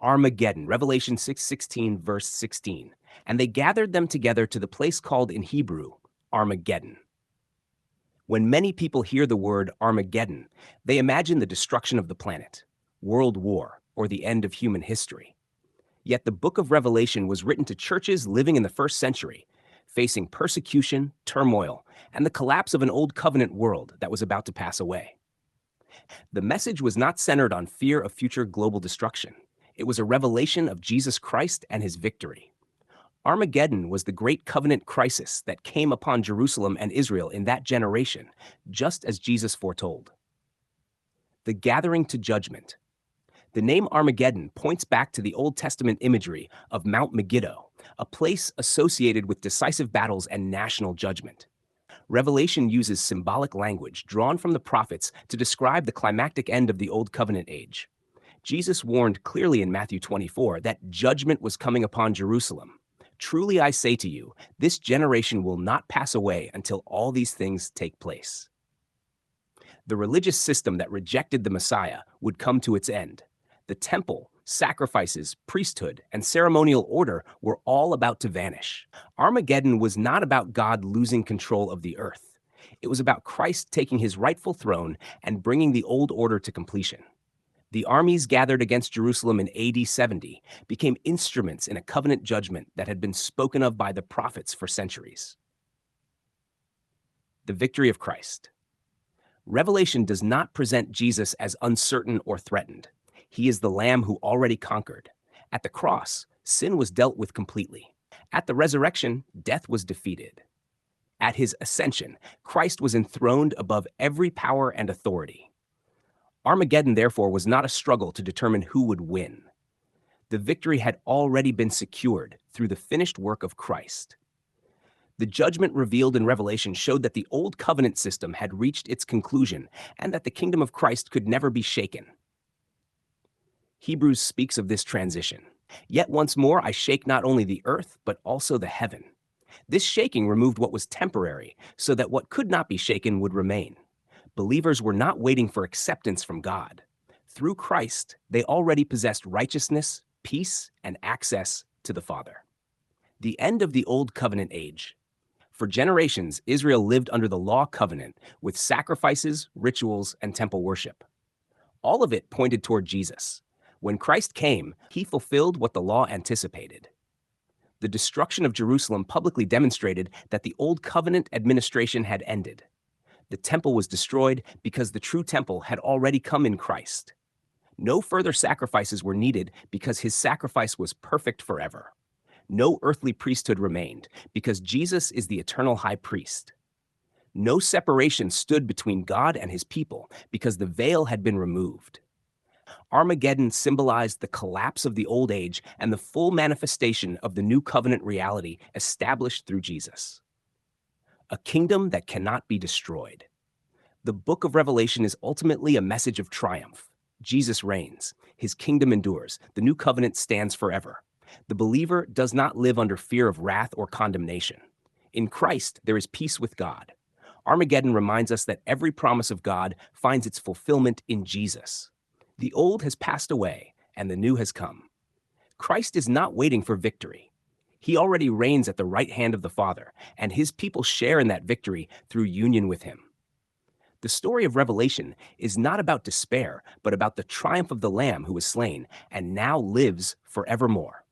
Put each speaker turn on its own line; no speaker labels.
Armageddon, Revelation 6:16, verse 16. And they gathered them together to the place called in Hebrew Armageddon. When many people hear the word Armageddon, they imagine the destruction of the planet, world war, or the end of human history. Yet the book of Revelation was written to churches living in the first century, facing persecution, turmoil, and the collapse of an old covenant world that was about to pass away. The message was not centered on fear of future global destruction. It was a revelation of Jesus Christ and his victory. Armageddon was the great covenant crisis that came upon Jerusalem and Israel in that generation, just as Jesus foretold. The gathering to judgment. The name Armageddon points back to the Old Testament imagery of Mount Megiddo, a place associated with decisive battles and national judgment. Revelation uses symbolic language drawn from the prophets to describe the climactic end of the Old Covenant age. Jesus warned clearly in Matthew 24 that judgment was coming upon Jerusalem. Truly I say to you, this generation will not pass away until all these things take place. The religious system that rejected the Messiah would come to its end. The temple, sacrifices, priesthood, and ceremonial order were all about to vanish. Armageddon was not about God losing control of the earth. It was about Christ taking his rightful throne and bringing the old order to completion. The armies gathered against Jerusalem in AD 70 became instruments in a covenant judgment that had been spoken of by the prophets for centuries. The victory of Christ. Revelation does not present Jesus as uncertain or threatened. He is the Lamb who already conquered. At the cross, sin was dealt with completely. At the resurrection, death was defeated. At his ascension, Christ was enthroned above every power and authority. Armageddon, therefore, was not a struggle to determine who would win. The victory had already been secured through the finished work of Christ. The judgment revealed in Revelation showed that the old covenant system had reached its conclusion and that the kingdom of Christ could never be shaken. Hebrews speaks of this transition. Yet once more I shake not only the earth, but also the heaven. This shaking removed what was temporary, so that what could not be shaken would remain. Believers were not waiting for acceptance from God. Through Christ, they already possessed righteousness, peace, and access to the Father. The end of the Old Covenant age. For generations, Israel lived under the law covenant with sacrifices, rituals, and temple worship. All of it pointed toward Jesus. When Christ came, he fulfilled what the law anticipated. The destruction of Jerusalem publicly demonstrated that the Old Covenant administration had ended. The temple was destroyed because the true temple had already come in Christ. No further sacrifices were needed because his sacrifice was perfect forever. No earthly priesthood remained because Jesus is the eternal high priest. No separation stood between God and his people because the veil had been removed. Armageddon symbolized the collapse of the old age and the full manifestation of the new covenant reality established through Jesus. A kingdom that cannot be destroyed. The book of Revelation is ultimately a message of triumph. Jesus reigns. His kingdom endures. The new covenant stands forever. The believer does not live under fear of wrath or condemnation. In Christ, there is peace with God. Armageddon reminds us that every promise of God finds its fulfillment in Jesus. The old has passed away, and the new has come. Christ is not waiting for victory. He already reigns at the right hand of the Father, and his people share in that victory through union with him. The story of Revelation is not about despair, but about the triumph of the Lamb who was slain and now lives forevermore.